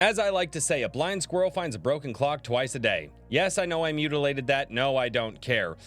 As I like to say, a blind squirrel finds a broken clock twice a day. Yes, I know I mutilated that. No, I don't care.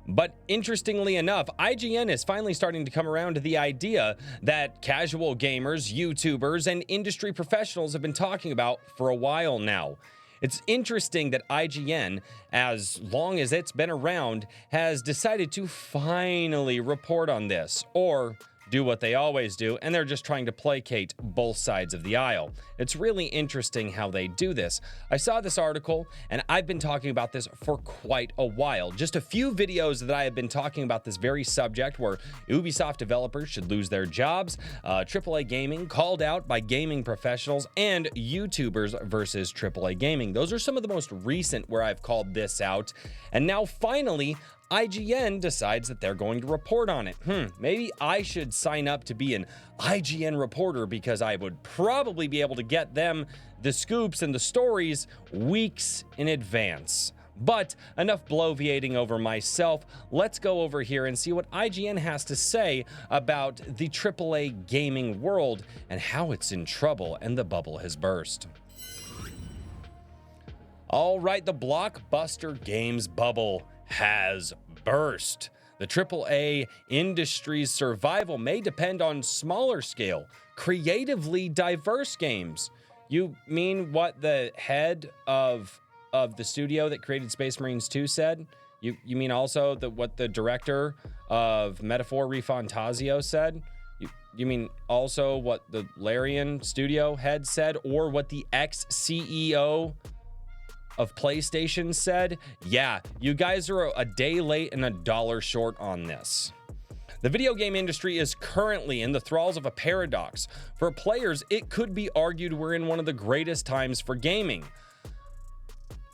But interestingly enough, IGN is finally starting to come around to the idea that casual gamers, YouTubers, and industry professionals have been talking about for a while now. It's interesting that IGN, as long as it's been around, has decided to finally report on this, or do what they always do, and they're just trying to placate both sides of the aisle. It's really interesting how they do this. I saw this article, and I've been talking about this for quite a while. Just a few videos that I have been talking about this very subject, where Ubisoft developers should lose their jobs, AAA Gaming called out by gaming professionals, and YouTubers versus AAA Gaming. Those are some of the most recent where I've called this out, and now finally, IGN decides that they're going to report on it. Maybe I should sign up to be an IGN reporter, because I would probably be able to get them the scoops and the stories weeks in advance. But enough bloviating over myself. Let's go over here and see what IGN has to say about the AAA gaming world and how it's in trouble and the bubble has burst. All right, the blockbuster games bubble has burst. The AAA industry's survival may depend on smaller scale, creatively diverse games. You mean what the head of the studio that created Space Marines 2 said? You mean also what the director of Metaphor Refantasio said? You mean also what the Larian studio head said, or what the ex-CEO of PlayStation said? Yeah, you guys are a day late and $1 short on this. The video game industry is currently in the thralls of a paradox. For players, it could be argued we're in one of the greatest times for gaming.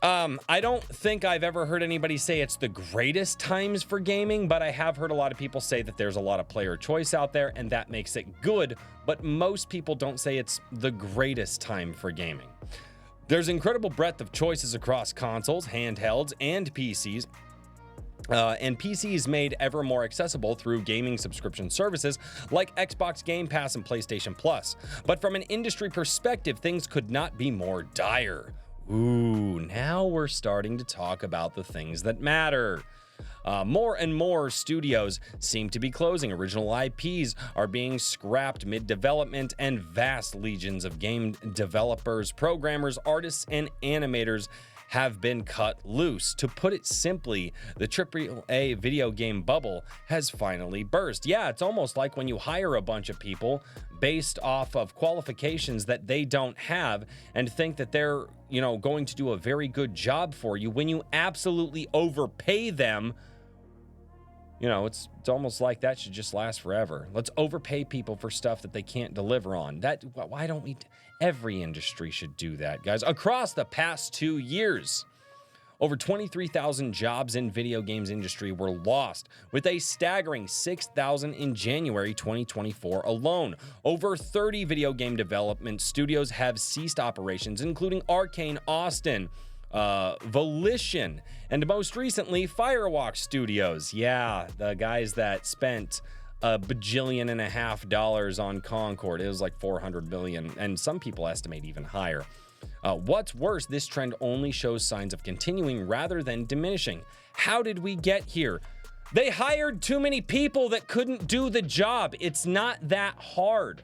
I don't think I've ever heard anybody say it's the greatest times for gaming, but I have heard a lot of people say that there's a lot of player choice out there, and that makes it good, but most people don't say it's the greatest time for gaming. There's incredible breadth of choices across consoles, handhelds, and PCs. And PCs made ever more accessible through gaming subscription services like Xbox Game Pass and PlayStation Plus. But from an industry perspective, things could not be more dire. Ooh, now we're starting to talk about the things that matter. More and more studios seem to be closing. Original IPs are being scrapped mid-development, and vast legions of game developers, programmers, artists, and animators have been cut loose. To put it simply, the AAA video game bubble has finally burst. Yeah, it's almost like when you hire a bunch of people based off of qualifications that they don't have and think that they're, going to do a very good job for you. When you absolutely overpay them, it's almost like that should just last forever. Let's overpay people for stuff that they can't deliver on. Why don't we? Every industry should do that, guys. Across the past 2 years, over 23,000 jobs in video games industry were lost, with a staggering 6,000 in January 2024 alone. Over 30 video game development studios have ceased operations, including Arcane Austin, Volition, and most recently Firewalk Studios. Yeah, the guys that spent $1.5 billion on Concord. It was like 400 billion, and some people estimate even higher. What's worse, this trend only shows signs of continuing rather than diminishing. How did we get here? They hired too many people that couldn't do the job. It's not that hard.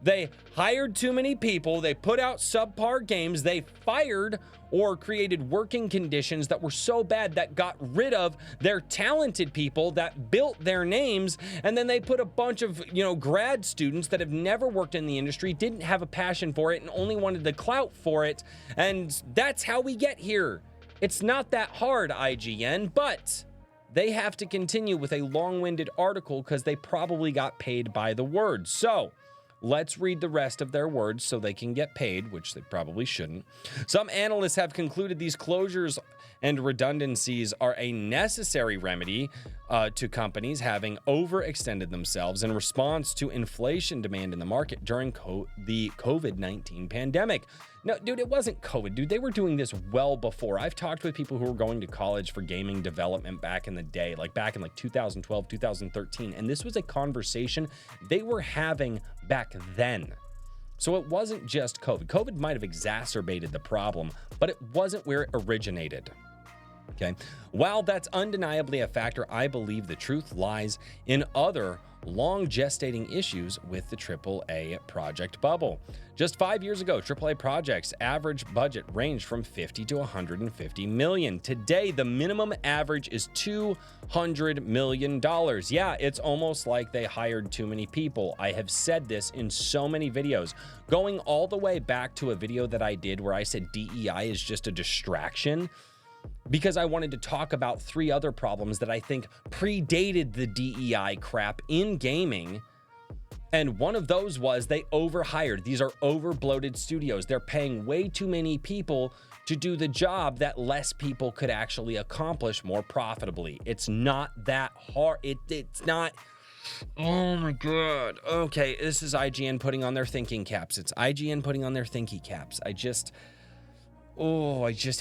They hired too many people, they put out subpar games, they fired or created working conditions that were so bad that got rid of their talented people that built their names, and then they put a bunch of, grad students that have never worked in the industry, didn't have a passion for it, and only wanted the clout for it, and that's how we get here. It's not that hard, IGN, but they have to continue with a long-winded article because they probably got paid by the word. So let's read the rest of their words so they can get paid, which they probably shouldn't. Some analysts have concluded these closures and redundancies are a necessary remedy to companies having overextended themselves in response to inflation demand in the market during the COVID-19 pandemic. No, dude, it wasn't COVID, dude. They were doing this well before. I've talked with people who were going to college for gaming development back in the day, like back in 2012, 2013, and this was a conversation they were having back then. So it wasn't just COVID. COVID might have exacerbated the problem, but it wasn't where it originated. Okay. While that's undeniably a factor, I believe the truth lies in other long gestating issues with the AAA project bubble. Just 5 years ago, AAA projects' average budget ranged from 50 to 150 million. Today, the minimum average is $200 million. Yeah, it's almost like they hired too many people. I have said this in so many videos, going all the way back to a video that I did where I said DEI is just a distraction, because I wanted to talk about 3 other problems that I think predated the DEI crap in gaming. And one of those was they overhired. These are overbloated studios. They're paying way too many people to do the job that less people could actually accomplish more profitably. It's not that hard. It's not. Oh my God. Okay, this is IGN putting on their thinking caps. It's IGN putting on their thinky caps. I just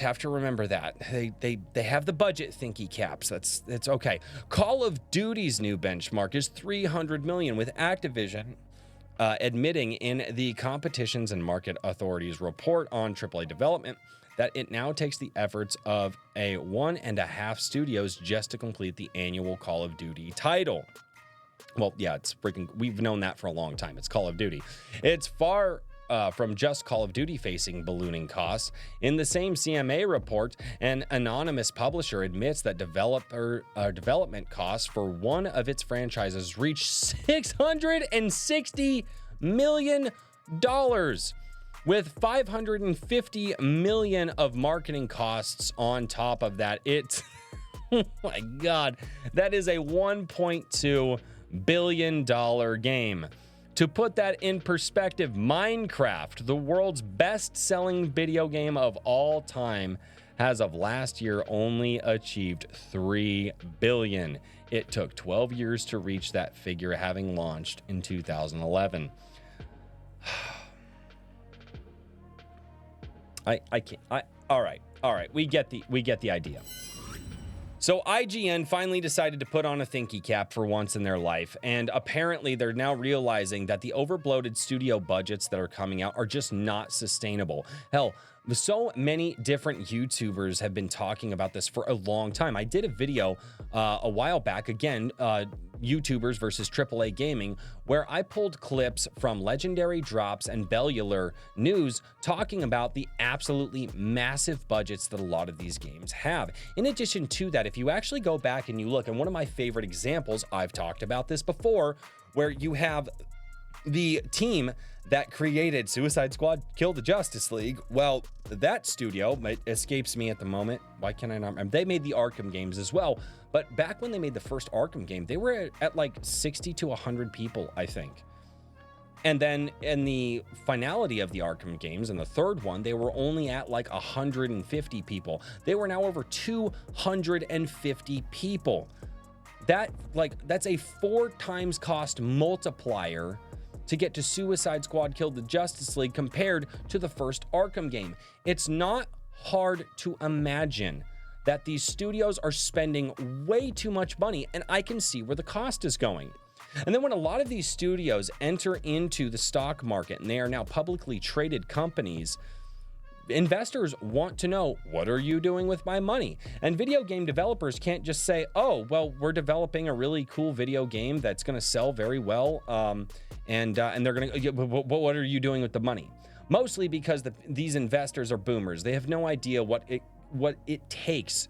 have to remember that. They have the budget thinky caps. That's okay. Call of Duty's new benchmark is 300 million, with Activision admitting in the Competitions and Market Authority's report on AAA development that it now takes the efforts of a 1.5 studios just to complete the annual Call of Duty title. Well, yeah, we've known that for a long time. It's Call of Duty. It's far from just Call of Duty facing ballooning costs. In the same CMA report, an anonymous publisher admits that development costs for one of its franchises reached $660 million, with $550 million of marketing costs on top of that. It's, oh my God, that is a $1.2 billion game. To put that in perspective, Minecraft, the world's best-selling video game of all time, has of last year only achieved $3 billion. It took 12 years to reach that figure, having launched in 2011. I can't. All right. We get the idea. So IGN finally decided to put on a thinky cap for once in their life, and apparently they're now realizing that the overbloated studio budgets that are coming out are just not sustainable. Hell, so many different YouTubers have been talking about this for a long time. I did a video a while back, again, YouTubers versus AAA Gaming, where I pulled clips from Legendary Drops and Bellular News talking about the absolutely massive budgets that a lot of these games have. In addition to that, if you actually go back and you look, and one of my favorite examples, I've talked about this before, where you have the team that created Suicide Squad Kill the Justice League. Well, that studio, it escapes me at the moment. Why can I not remember? They made the Arkham games as well. But back when they made the first Arkham game, they were at like 60 to 100 people, I think. And then in the finality of the Arkham games, in the third one, they were only at like 150 people. They were now over 250 people. That's a 4 times cost multiplier to get to Suicide Squad Kill the Justice League compared to the first Arkham game. It's not hard to imagine that these studios are spending way too much money, and I can see where the cost is going. And then when a lot of these studios enter into the stock market and they are now publicly traded companies, investors want to know, what are you doing with my money? And video game developers can't just say, oh, well, we're developing a really cool video game that's going to sell very well, and they're going to, what are you doing with the money? Mostly because these investors are boomers. They have no idea what it takes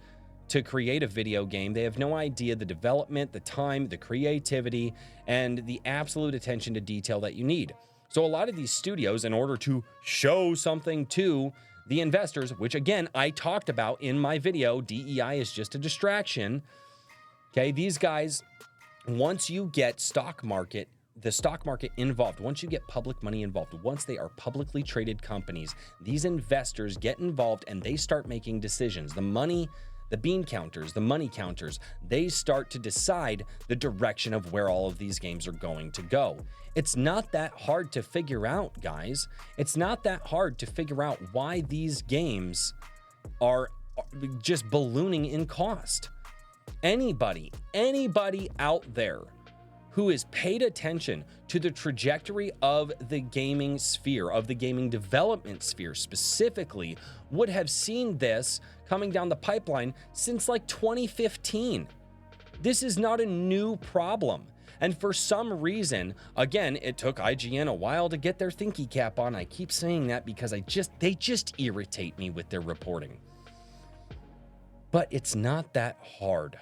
to create a video game. They have no idea the development, the time, the creativity, and the absolute attention to detail that you need. So a lot of these studios, in order to show something to the investors, which again, I talked about in my video, DEI is just a distraction. Okay, these guys, once you get the stock market involved, once you get public money involved, once they are publicly traded companies, these investors get involved and they start making decisions. The bean counters, the money counters, they start to decide the direction of where all of these games are going to go. It's not that hard to figure out, guys. It's not that hard to figure out why these games are just ballooning in cost. Anybody out there who has paid attention to the trajectory of the gaming sphere, of the gaming development sphere specifically, would have seen this coming down the pipeline since like 2015. This is not a new problem. And for some reason, again, it took IGN a while to get their thinky cap on. I keep saying that because they just irritate me with their reporting. But it's not that hard.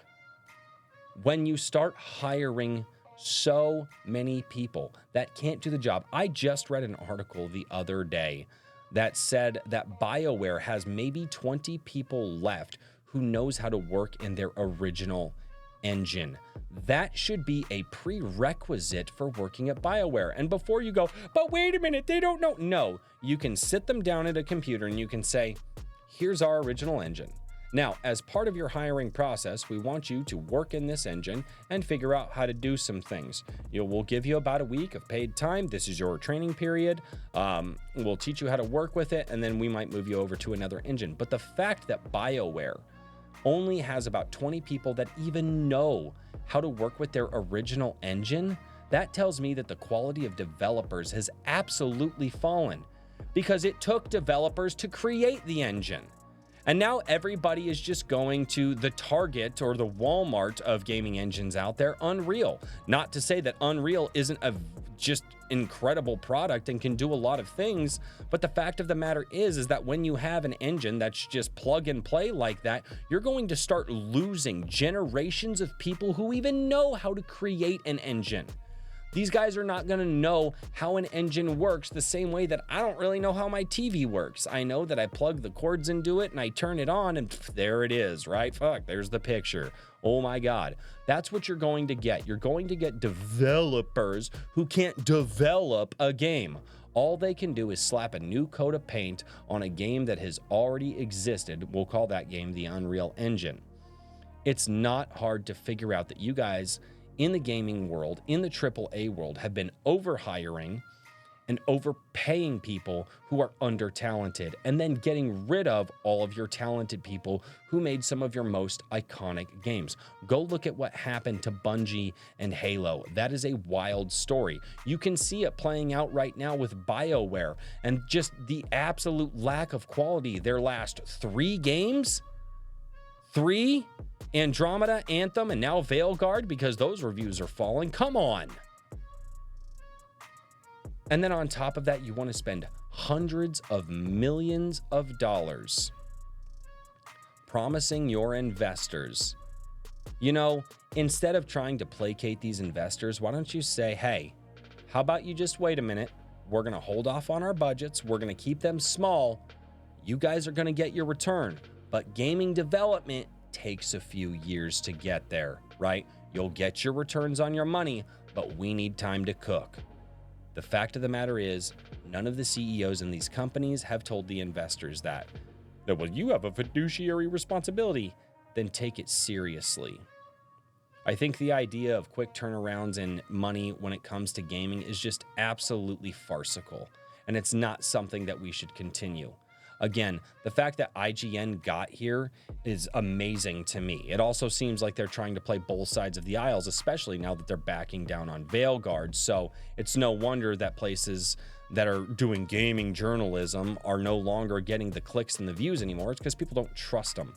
When you start hiring so many people that can't do the job. I just read an article the other day that said that BioWare has maybe 20 people left who knows how to work in their original engine. That should be a prerequisite for working at BioWare. And before you go, but wait a minute, they don't know. No, you can sit them down at a computer and you can say, here's our original engine. Now, as part of your hiring process, we want you to work in this engine and figure out how to do some things. We'll give you about a week of paid time. This is your training period. We'll teach you how to work with it, and then we might move you over to another engine. But the fact that BioWare only has about 20 people that even know how to work with their original engine, that tells me that the quality of developers has absolutely fallen because it took developers to create the engine. And now everybody is just going to the Target or the Walmart of gaming engines out there, Unreal. Not to say that Unreal isn't a just incredible product and can do a lot of things, but the fact of the matter is that when you have an engine that's just plug and play like that, you're going to start losing generations of people who even know how to create an engine. These guys are not going to know how an engine works the same way that I don't really know how my TV works. I know that I plug the cords into it and I turn it on and there it is, right? Fuck, there's the picture. Oh my God. That's what you're going to get. You're going to get developers who can't develop a game. All they can do is slap a new coat of paint on a game that has already existed. We'll call that game the Unreal Engine. It's not hard to figure out that you guys in the gaming world, in the AAA world, have been overhiring and overpaying people who are under-talented and then getting rid of all of your talented people who made some of your most iconic games. Go look at what happened to Bungie and Halo. That is a wild story. You can see it playing out right now with BioWare and just the absolute lack of quality. Their last 3 games, 3, Andromeda, Anthem, and now Veilguard, because those reviews are falling. Come on. And then on top of that, you want to spend hundreds of millions of dollars promising your investors. Instead of trying to placate these investors, why don't you say, hey, how about you just wait a minute? We're going to hold off on our budgets. We're going to keep them small. You guys are going to get your return. But gaming development takes a few years to get there, right? You'll get your returns on your money, but we need time to cook. The fact of the matter is, none of the CEOs in these companies have told the investors that, well, you have a fiduciary responsibility, then take it seriously. I think the idea of quick turnarounds and money when it comes to gaming is just absolutely farcical, and it's not something that we should continue. Again, the fact that IGN got here is amazing to me. It also seems like they're trying to play both sides of the aisles, especially now that they're backing down on Veilguard. So it's no wonder that places that are doing gaming journalism are no longer getting the clicks and the views anymore. It's because people don't trust them.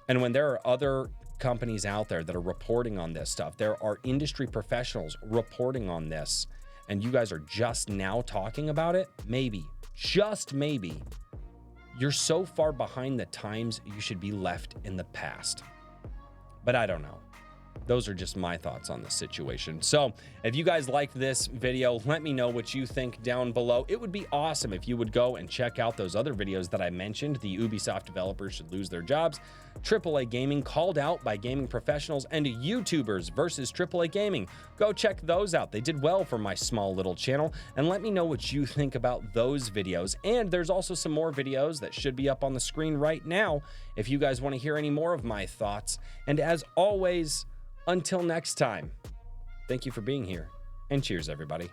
And when there are other companies out there that are reporting on this stuff, there are industry professionals reporting on this, and you guys are just now talking about it, maybe, just maybe, you're so far behind the times you should be left in the past. But I don't know. Those are just my thoughts on the situation. So if you guys liked this video, let me know what you think down below. It would be awesome if you would go and check out those other videos that I mentioned. The Ubisoft developers should lose their jobs, AAA Gaming called out by gaming professionals, and YouTubers versus AAA Gaming. Go check those out. They did well for my small little channel, and let me know what you think about those videos. And there's also some more videos that should be up on the screen right now if you guys want to hear any more of my thoughts. And as always, until next time, thank you for being here, and cheers, everybody.